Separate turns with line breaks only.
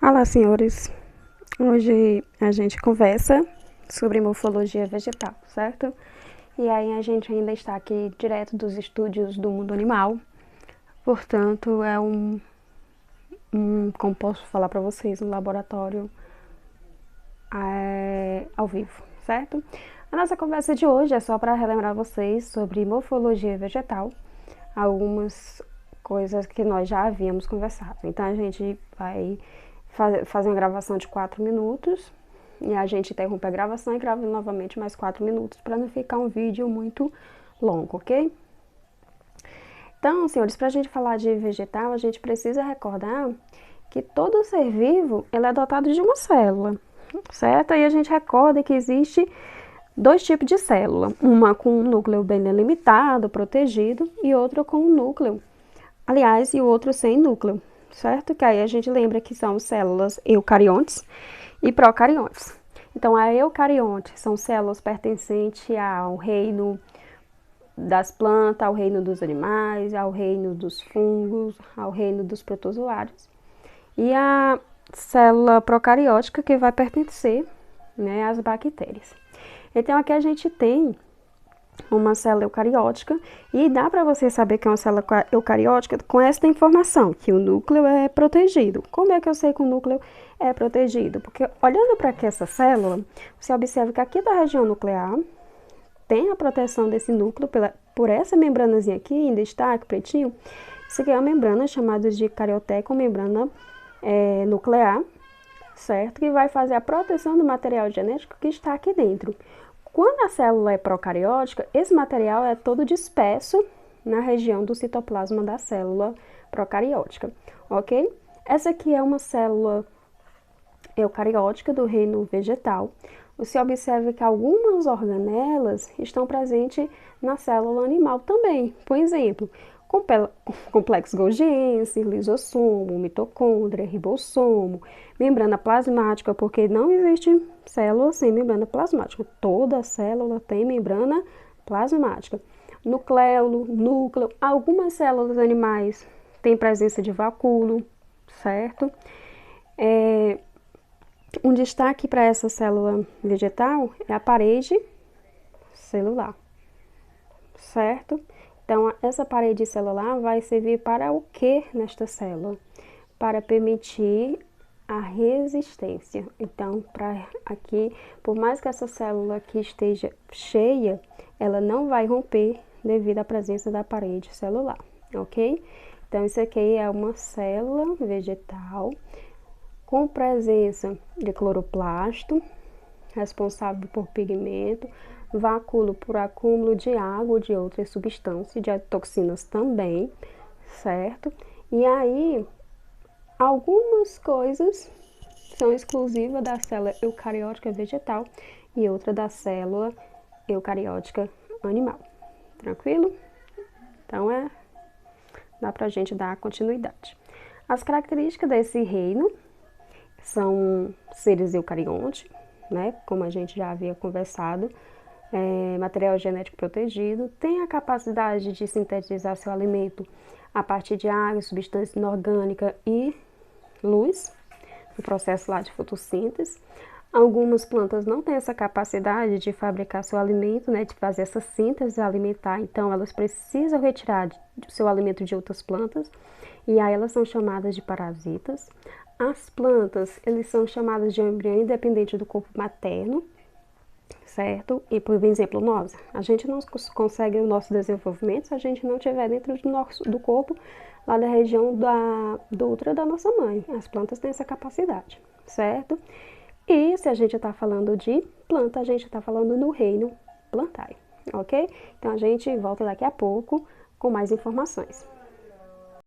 Olá, senhores. Hoje a gente conversa sobre morfologia vegetal, certo? E aí a gente ainda está aqui direto dos estúdios do mundo animal. Portanto, como posso falar para vocês, um laboratório ao vivo, certo? A nossa conversa de hoje é só para relembrar vocês sobre morfologia vegetal, algumas coisas que nós já havíamos conversado. Então a gente vai fazer uma gravação de 4 minutos e a gente interrompe a gravação e grava novamente mais 4 minutos para não ficar um vídeo muito longo, ok? Então, senhores, para a gente falar de vegetal, a gente precisa recordar que todo ser vivo ele é dotado de uma célula, certo? E a gente recorda que existe dois tipos de célula, uma com um núcleo bem delimitado, protegido, e outra com um núcleo, e o outro sem núcleo, certo? Que aí a gente lembra que são células eucariontes e procariontes. Então, a eucarionte são células pertencentes ao reino das plantas, ao reino dos animais, ao reino dos fungos, ao reino dos protozoários. E a célula procariótica que vai pertencer, né, às bactérias. Então, aqui a gente tem uma célula eucariótica e dá para você saber que é uma célula eucariótica com esta informação, que o núcleo é protegido. Como é que eu sei que o núcleo é protegido? Porque olhando para aqui essa célula, você observa que aqui da região nuclear tem a proteção desse núcleo por essa membranazinha aqui, em destaque, pretinho. Isso aqui é uma membrana chamada de carioteca, ou membrana nuclear, certo? Que vai fazer a proteção do material genético que está aqui dentro. Quando a célula é procariótica, esse material é todo disperso na região do citoplasma da célula procariótica, ok? Essa aqui é uma célula eucariótica do reino vegetal. Você observa que algumas organelas estão presentes na célula animal também. Por exemplo, complexo golgiense, lisossomo, mitocôndria, ribossomo, membrana plasmática, porque não existe célula sem membrana plasmática. Toda célula tem membrana plasmática. Nucleolo, núcleo, algumas células animais têm presença de vacúolo, certo? Um destaque para essa célula vegetal é a parede celular, certo? Então, essa parede celular vai servir para o que nesta célula? Para permitir a resistência. Então, aqui, por mais que essa célula aqui esteja cheia, ela não vai romper devido à presença da parede celular, ok? Então, isso aqui é uma célula vegetal com presença de cloroplasto, responsável por pigmento, vacúolo por acúmulo de água ou de outras substâncias, de toxinas também, certo? E aí, algumas coisas são exclusivas da célula eucariótica vegetal e outra da célula eucariótica animal. Tranquilo? Então, dá pra gente dar continuidade. As características desse reino são seres eucariontes, né? Como a gente já havia conversado, material genético protegido, tem a capacidade de sintetizar seu alimento a partir de água, substância inorgânica e luz, no processo lá de fotossíntese. Algumas plantas não têm essa capacidade de fabricar seu alimento, né, de fazer essa síntese alimentar, então elas precisam retirar seu alimento de outras plantas, e aí elas são chamadas de parasitas. As plantas, eles são chamadas de embrião independente do corpo materno, certo? E, por exemplo, a gente não consegue o nosso desenvolvimento se a gente não estiver dentro do corpo, lá da região do útero da nossa mãe. As plantas têm essa capacidade, certo? E se a gente está falando de planta, a gente está falando no reino plantário, ok? Então, a gente volta daqui a pouco com mais informações.